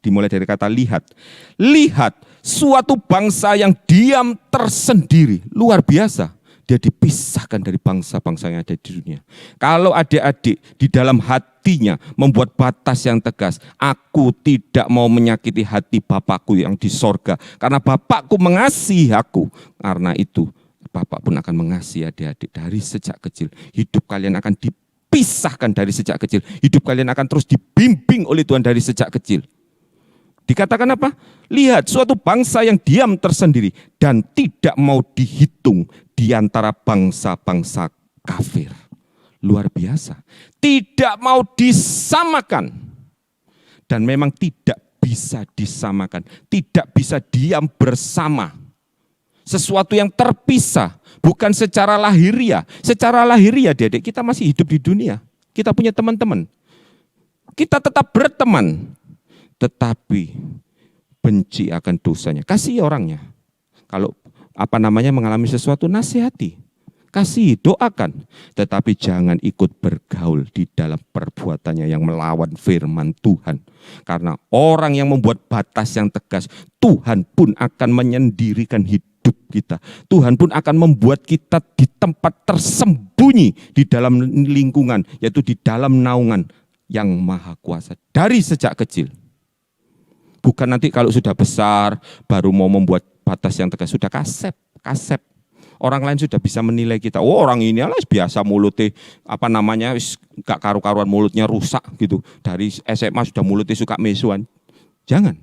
Dimulai dari kata lihat. Lihat suatu bangsa yang diam tersendiri. Luar biasa. Dia dipisahkan dari bangsa-bangsa yang ada di dunia. Kalau adik-adik di dalam hatinya membuat batas yang tegas. Aku tidak mau menyakiti hati Bapakku yang di sorga. Karena Bapakku mengasihi aku. Karena itu Bapak pun akan mengasihi adik-adik dari sejak kecil. Hidup kalian akan dipisahkan dari sejak kecil. Hidup kalian akan terus dibimbing oleh Tuhan dari sejak kecil. Dikatakan apa? Lihat suatu bangsa yang diam tersendiri dan tidak mau dihitung di antara bangsa-bangsa kafir. Luar biasa. Tidak mau disamakan. Dan memang tidak bisa disamakan. Tidak bisa diam bersama. Sesuatu yang terpisah, bukan secara lahiriah. Secara lahiriah, adik-adik, kita masih hidup di dunia. Kita punya teman-teman. Kita tetap berteman. Tetapi benci akan dosanya. Kasih orangnya. Kalau mengalami sesuatu, nasihati. Kasih, doakan. Tetapi jangan ikut bergaul di dalam perbuatannya yang melawan firman Tuhan. Karena orang yang membuat batas yang tegas, Tuhan pun akan menyendirikan hidup kita. Tuhan pun akan membuat kita di tempat tersembunyi di dalam lingkungan, yaitu di dalam naungan yang maha kuasa dari sejak kecil. Bukan nanti kalau sudah besar baru mau membuat batas yang tegas, sudah kasep. Orang lain sudah bisa menilai kita. Oh, orang ini alas biasa mulutnya gak karu-karuan, mulutnya rusak gitu. Dari SMA sudah mulutnya suka mesuan. Jangan.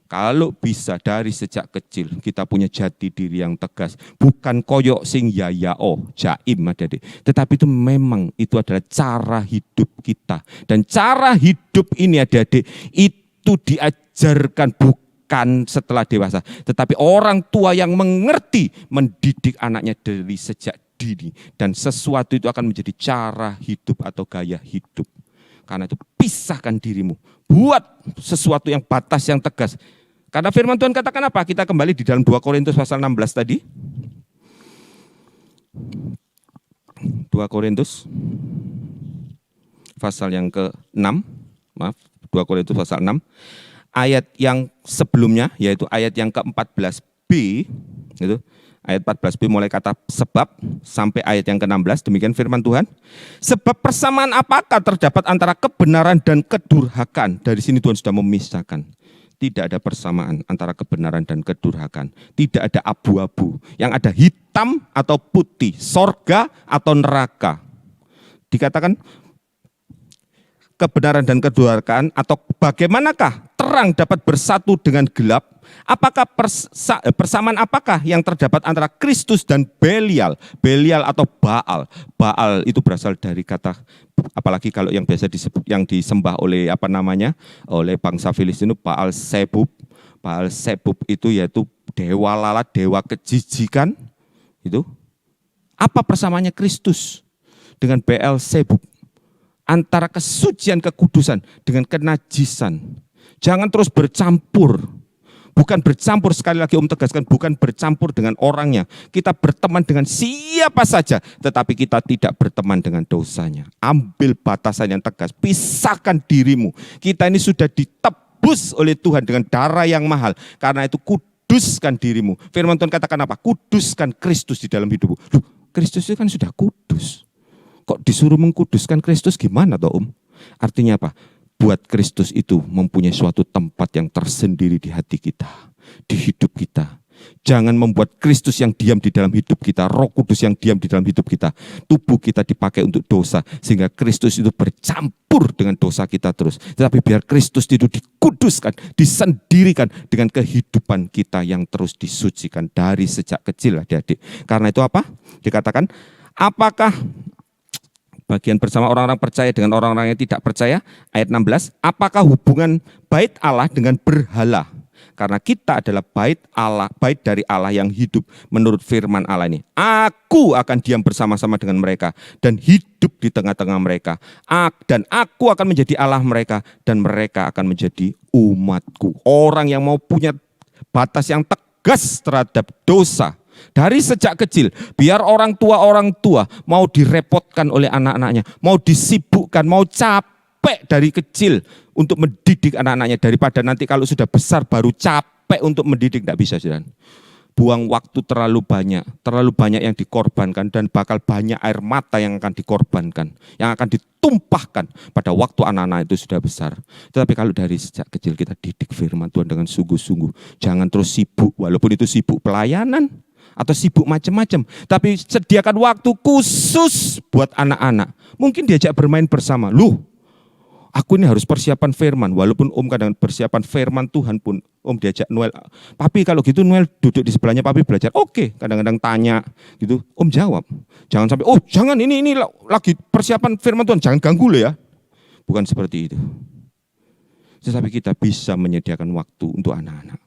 Kalau bisa dari sejak kecil kita punya jati diri yang tegas, bukan koyok sing jaim adik-adik, tetapi itu memang itu adalah cara hidup kita. Dan cara hidup ini adik-adik itu diajarkan bukan setelah dewasa, tetapi orang tua yang mengerti mendidik anaknya dari sejak dini, dan sesuatu itu akan menjadi cara hidup atau gaya hidup. Karena itu pisahkan dirimu, buat sesuatu yang batas yang tegas. Karena firman Tuhan katakan apa? Kita kembali di dalam 2 Korintus pasal 16 tadi. 2 Korintus pasal yang ke-6. 2 Korintus pasal 6. Ayat yang sebelumnya, yaitu ayat yang ke-14b. Gitu. Ayat 14b mulai kata sebab sampai ayat yang ke-16. Demikian firman Tuhan. Sebab persamaan apakah terdapat antara kebenaran dan kedurhakaan? Dari sini Tuhan sudah memisahkan. Tidak ada persamaan antara kebenaran dan kedurhakaan. Tidak ada abu-abu. Yang ada hitam atau putih, sorga atau neraka. Dikatakan kebenaran dan kedurhakaan, atau bagaimanakah terang dapat bersatu dengan gelap? Apakah persamaan apakah yang terdapat antara Kristus dan Belial? Belial atau Baal. Baal itu berasal dari kata, apalagi kalau yang biasa yang disembah oleh oleh bangsa Filistin itu Baal Zebub. Baal Zebub itu yaitu dewa lalat, dewa kejijikan. Itu apa persamaannya Kristus dengan Baal Zebub? antara kesucian kekudusan dengan kenajisan. Jangan terus bercampur. Bukan bercampur, sekali lagi Om tegaskan, bukan bercampur dengan orangnya. Kita berteman dengan siapa saja, tetapi kita tidak berteman dengan dosanya. Ambil batasan yang tegas, pisahkan dirimu. Kita ini sudah ditebus oleh Tuhan dengan darah yang mahal. Karena itu kuduskan dirimu. Firman Tuhan katakan apa? Kuduskan Kristus di dalam hidupmu. Loh, Kristus itu kan sudah kudus. Kok disuruh mengkuduskan Kristus gimana toh Om? Artinya apa? Buat Kristus itu mempunyai suatu tempat yang tersendiri di hati kita, di hidup kita. Jangan membuat Kristus yang diam di dalam hidup kita, Roh Kudus yang diam di dalam hidup kita. Tubuh kita dipakai untuk dosa, sehingga Kristus itu bercampur dengan dosa kita terus. Tetapi biar Kristus itu dikuduskan, disendirikan dengan kehidupan kita yang terus disucikan dari sejak kecil, adik-adik. Karena itu apa? Dikatakan, apakah bagian bersama orang-orang percaya dengan orang-orang yang tidak percaya, ayat 16, apakah hubungan bait Allah dengan berhala? Karena kita adalah bait Allah, bait dari Allah yang hidup menurut firman Allah ini. Aku akan diam bersama-sama dengan mereka dan hidup di tengah-tengah mereka. Dan aku akan menjadi Allah mereka dan mereka akan menjadi umatku. Orang yang mau punya batas yang tegas terhadap dosa. Dari sejak kecil, biar orang tua mau direpotkan oleh anak-anaknya, mau disibukkan, mau capek dari kecil untuk mendidik anak-anaknya, daripada nanti kalau sudah besar baru capek untuk mendidik, tidak bisa, saudara. Buang waktu terlalu banyak yang dikorbankan dan bakal banyak air mata yang akan dikorbankan, yang akan ditumpahkan pada waktu anak-anak itu sudah besar. Tetapi kalau dari sejak kecil kita didik firman Tuhan dengan sungguh-sungguh, jangan terus sibuk, walaupun itu sibuk pelayanan, atau sibuk macam-macam, tapi sediakan waktu khusus buat anak-anak. Mungkin diajak bermain bersama. Loh, aku ini harus persiapan firman, walaupun Om kadang persiapan firman Tuhan pun Om diajak Noel. Papi kalau gitu Noel duduk di sebelahnya Papi belajar. Oke, kadang-kadang tanya gitu, Om jawab. Jangan sampai, oh jangan ini lagi persiapan firman Tuhan, jangan ganggu lo ya. Bukan seperti itu. Tetapi kita bisa menyediakan waktu untuk anak-anak.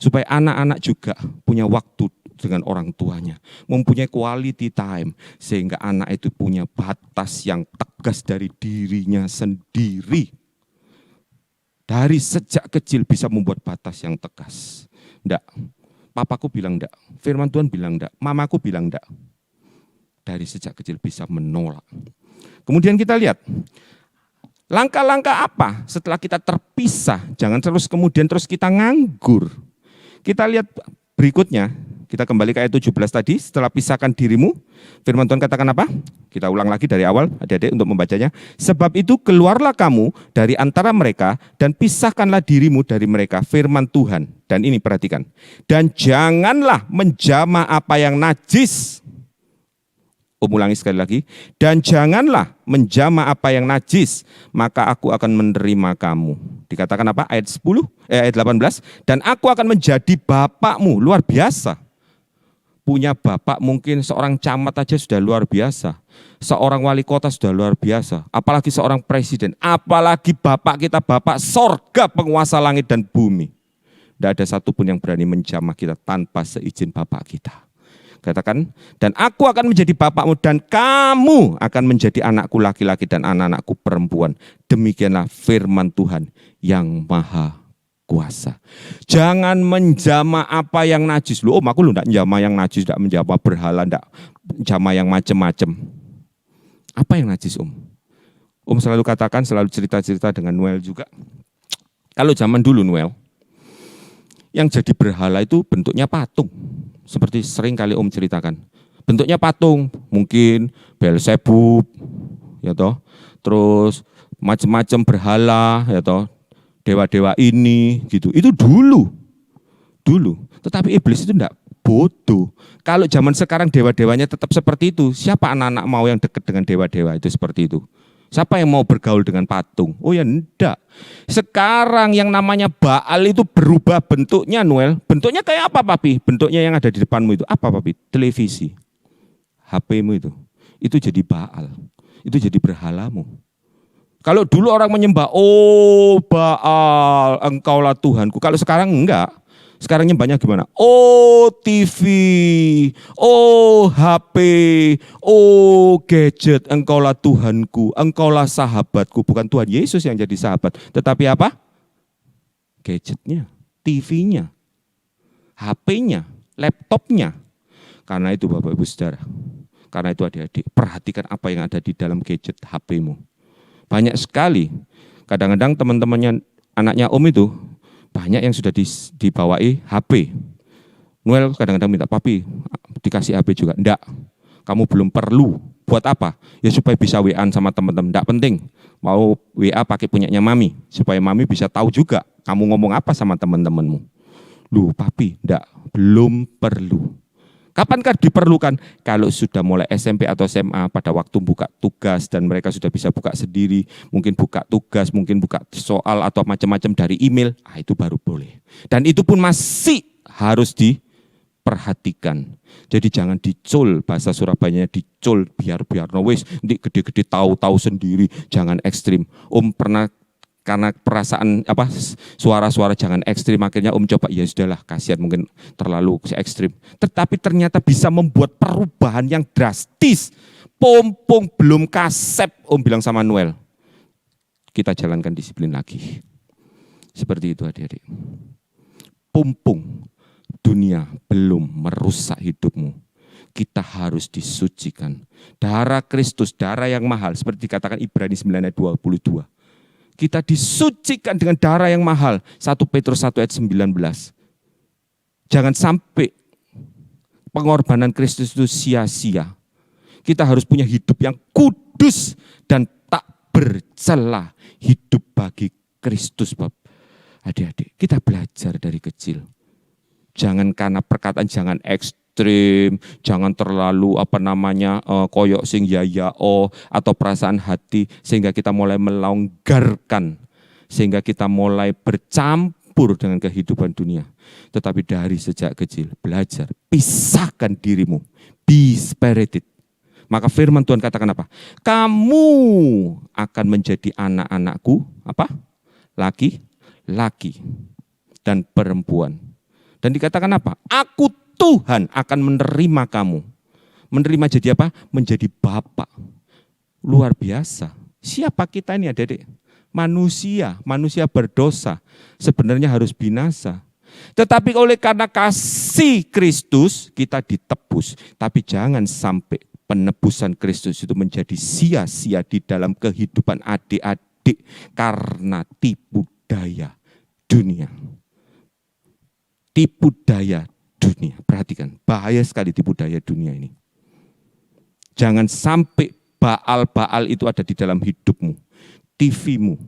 Supaya anak-anak juga punya waktu dengan orang tuanya, mempunyai quality time, sehingga anak itu punya batas yang tegas dari dirinya sendiri. Dari sejak kecil bisa membuat batas yang tegas. Enggak, papaku bilang enggak, firman Tuhan bilang enggak, mamaku bilang enggak. Dari sejak kecil bisa menolak. Kemudian kita lihat, langkah-langkah apa setelah kita terpisah, jangan kemudian terus kita nganggur. Kita lihat berikutnya, kita kembali ke ayat 17 tadi, setelah pisahkan dirimu, firman Tuhan katakan apa? Kita ulang lagi dari awal, adik-adik untuk membacanya. Sebab itu keluarlah kamu dari antara mereka dan pisahkanlah dirimu dari mereka, firman Tuhan. Dan ini perhatikan, dan janganlah menjamah apa yang najis. Ulangi sekali lagi, dan janganlah menjamah apa yang najis, maka aku akan menerima kamu. Dikatakan apa? Ayat 18, dan aku akan menjadi bapakmu. Luar biasa. Punya bapak mungkin seorang camat aja sudah luar biasa. Seorang wali kota sudah luar biasa. Apalagi seorang presiden. Apalagi bapak kita, bapak sorga penguasa langit dan bumi. Tidak ada satupun yang berani menjamah kita tanpa seizin bapak kita. Katakan, dan aku akan menjadi bapakmu dan kamu akan menjadi anakku laki-laki dan anak-anakku perempuan. Demikianlah firman Tuhan yang maha kuasa. Jangan menjamah apa yang najis. Loh, aku enggak menjamah yang najis, enggak menjamah berhala, enggak menjamah yang macam-macam. Apa yang najis, Om? Om selalu katakan, selalu cerita-cerita dengan Noel juga. Kalau zaman dulu Noel, yang jadi berhala itu bentuknya patung. Seperti sering kali Om ceritakan. Bentuknya patung, mungkin Beelzebub, ya toh. Terus macam-macam berhala, ya toh. Dewa-dewa ini gitu. Itu dulu. Tetapi iblis itu enggak bodoh. Kalau zaman sekarang dewa-dewanya tetap seperti itu, siapa anak-anak mau yang dekat dengan dewa-dewa itu seperti itu? Siapa yang mau bergaul dengan patung? Oh ya enggak. Sekarang yang namanya Baal itu berubah bentuknya, Noel. Bentuknya kayak apa, Papi? Bentuknya yang ada di depanmu itu apa, Papi? Televisi. HP-mu itu. Itu jadi Baal. Itu jadi berhalamu. Kalau dulu orang menyembah, oh Baal, engkaulah Tuhanku. Kalau sekarang enggak. Sekarang nyembahnya gimana? Oh TV, oh HP, oh gadget, engkaulah Tuhanku, engkaulah sahabatku. Bukan Tuhan Yesus yang jadi sahabat, tetapi apa? Gadgetnya, TV-nya, HP-nya, laptopnya. Karena itu Bapak Ibu Saudara, karena itu adik-adik, perhatikan apa yang ada di dalam gadget HP-mu. Banyak sekali, kadang-kadang teman-temannya, anaknya Om itu, banyak yang sudah dibawai HP. Noel kadang-kadang minta, papi dikasih HP juga. Enggak, kamu belum perlu. Buat apa? Ya supaya bisa WA-an sama teman-teman. Enggak penting, mau WA pakai punyanya mami. Supaya mami bisa tahu juga kamu ngomong apa sama teman-temanmu. Loh papi, enggak, belum perlu. Kapankah diperlukan? Kalau sudah mulai SMP atau SMA pada waktu buka tugas dan mereka sudah bisa buka sendiri, mungkin buka tugas, mungkin buka soal atau macam-macam dari email, itu baru boleh. Dan itu pun masih harus diperhatikan. Jadi jangan dicul, bahasa Surabayanya dicul, biar no wis, nanti gede-gede tahu-tahu sendiri, jangan ekstrim. Om pernah karena perasaan suara-suara jangan ekstrim, akhirnya Om coba, ya sudahlah, kasihan mungkin terlalu ekstrim. Tetapi ternyata bisa membuat perubahan yang drastis. Pompong belum kasep, Om bilang sama Noel, kita jalankan disiplin lagi. Seperti itu adik-adik. Pompong dunia belum merusak hidupmu. Kita harus disucikan. Darah Kristus, darah yang mahal, seperti dikatakan Ibrani 9 ayat 22. Kita disucikan dengan darah yang mahal. 1 Petrus 1 ayat 19. Jangan sampai pengorbanan Kristus itu sia-sia. Kita harus punya hidup yang kudus dan tak bercela. Hidup bagi Kristus, Bapak. Adik-adik, kita belajar dari kecil. Jangan karena perkataan jangan ekstrim, jangan terlalu koyok sing ya atau perasaan hati sehingga kita mulai melonggarkan, sehingga kita mulai bercampur dengan kehidupan dunia. Tetapi dari sejak kecil belajar, pisahkan dirimu, be spirited. Maka firman Tuhan katakan apa? Kamu akan menjadi anak-anakku, laki-laki dan perempuan. Dan dikatakan apa? Aku Tuhan akan menerima kamu. Menerima jadi apa? Menjadi bapak. Luar biasa. Siapa kita ini adik-adik? Manusia berdosa. Sebenarnya harus binasa. Tetapi oleh karena kasih Kristus kita ditebus. Tapi jangan sampai penebusan Kristus itu menjadi sia-sia di dalam kehidupan adik-adik. Karena tipu daya dunia. Tipu daya dunia. Perhatikan, bahaya sekali tipu daya dunia ini. Jangan sampai baal-baal itu ada di dalam hidupmu. TV-mu,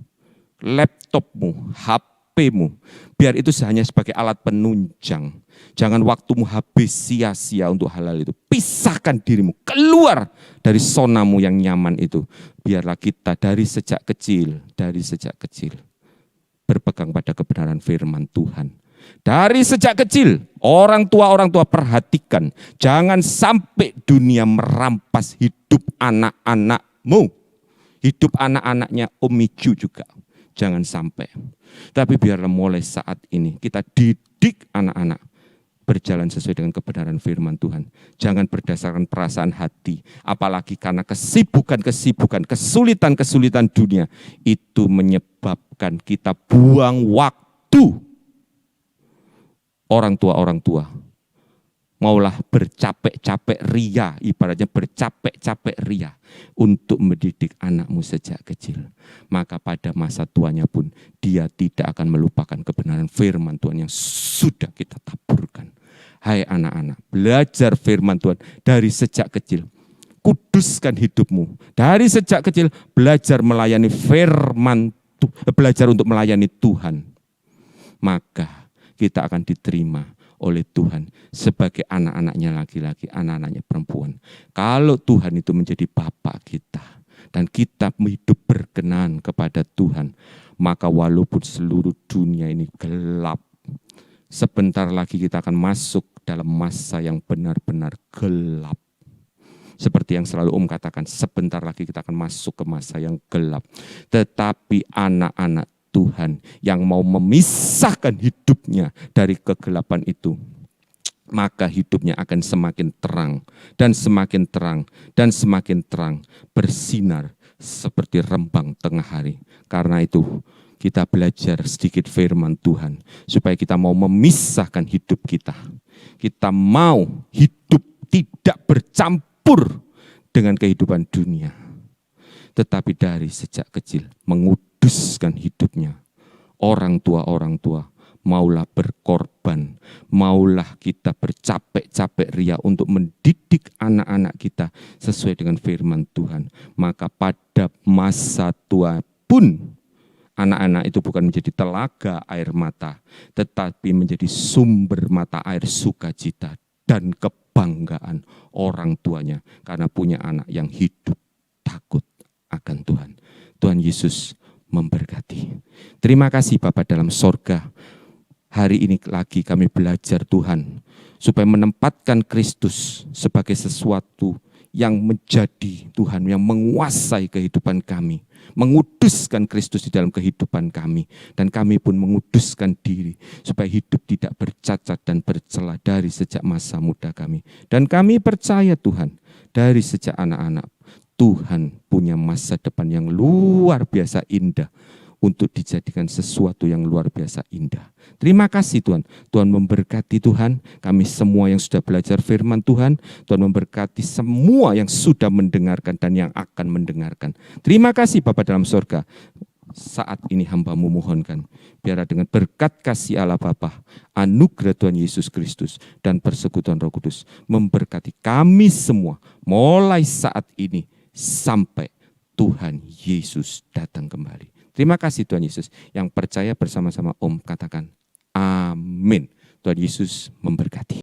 laptopmu, HP-mu. Biar itu hanya sebagai alat penunjang. Jangan waktumu habis sia-sia untuk hal-hal itu. Pisahkan dirimu, keluar dari zonamu yang nyaman itu. Biarlah kita dari sejak kecil berpegang pada kebenaran firman Tuhan. Dari sejak kecil, orang tua perhatikan. Jangan sampai dunia merampas hidup anak-anakmu. Hidup anak-anaknya Om Miju juga. Jangan sampai. Tapi biarlah mulai saat ini kita didik anak-anak berjalan sesuai dengan kebenaran firman Tuhan. Jangan berdasarkan perasaan hati. Apalagi karena kesibukan, kesulitan dunia. Itu menyebabkan kita buang waktu. Orang tua, maulah bercapek-capek ria, ibaratnya bercapek-capek ria untuk mendidik anakmu sejak kecil. Maka pada masa tuanya pun dia tidak akan melupakan kebenaran firman Tuhan yang sudah kita taburkan. Hai anak-anak, belajar firman Tuhan dari sejak kecil. Kuduskan hidupmu. Dari sejak kecil belajar melayani firman Tuhan, belajar untuk melayani Tuhan. Maka kita akan diterima oleh Tuhan sebagai anak-anaknya laki-laki, anak-anaknya perempuan. Kalau Tuhan itu menjadi Bapa kita dan kita hidup berkenan kepada Tuhan, maka walaupun seluruh dunia ini gelap, sebentar lagi kita akan masuk dalam masa yang benar-benar gelap. Seperti yang selalu katakan, sebentar lagi kita akan masuk ke masa yang gelap. Tetapi anak-anak Tuhan yang mau memisahkan hidupnya dari kegelapan itu, maka hidupnya akan semakin terang dan semakin terang dan semakin terang, bersinar seperti rembang tengah hari. Karena itu kita belajar sedikit firman Tuhan supaya kita mau memisahkan hidup kita. Kita mau hidup tidak bercampur dengan kehidupan dunia, tetapi dari sejak kecil menguduskan hidupnya. Orang tua maulah berkorban, maulah kita bercapek-capek ria untuk mendidik anak-anak kita sesuai dengan firman Tuhan. Maka pada masa tua pun anak-anak itu bukan menjadi telaga air mata, tetapi menjadi sumber mata air sukacita dan kebanggaan orang tuanya karena punya anak yang hidup takut akan Tuhan. Tuhan Yesus memberkati. Terima kasih Bapa dalam sorga. Hari ini lagi kami belajar Tuhan, supaya menempatkan Kristus sebagai sesuatu yang menjadi Tuhan, yang menguasai kehidupan kami. Menguduskan Kristus di dalam kehidupan kami. Dan kami pun menguduskan diri, supaya hidup tidak bercacat dan bercela dari sejak masa muda kami. Dan kami percaya Tuhan, dari sejak anak-anak, Tuhan punya masa depan yang luar biasa indah untuk dijadikan sesuatu yang luar biasa indah. Terima kasih Tuhan. Tuhan memberkati Tuhan. Kami semua yang sudah belajar firman Tuhan. Tuhan memberkati semua yang sudah mendengarkan dan yang akan mendengarkan. Terima kasih Bapa dalam surga. Saat ini hamba-Mu mohonkan, biar dengan berkat kasih Allah Bapa, anugerah Tuhan Yesus Kristus, dan persekutuan Roh Kudus memberkati kami semua mulai saat ini sampai Tuhan Yesus datang kembali. Terima kasih Tuhan Yesus. Yang percaya bersama-sama Om katakan amin. Tuhan Yesus memberkati.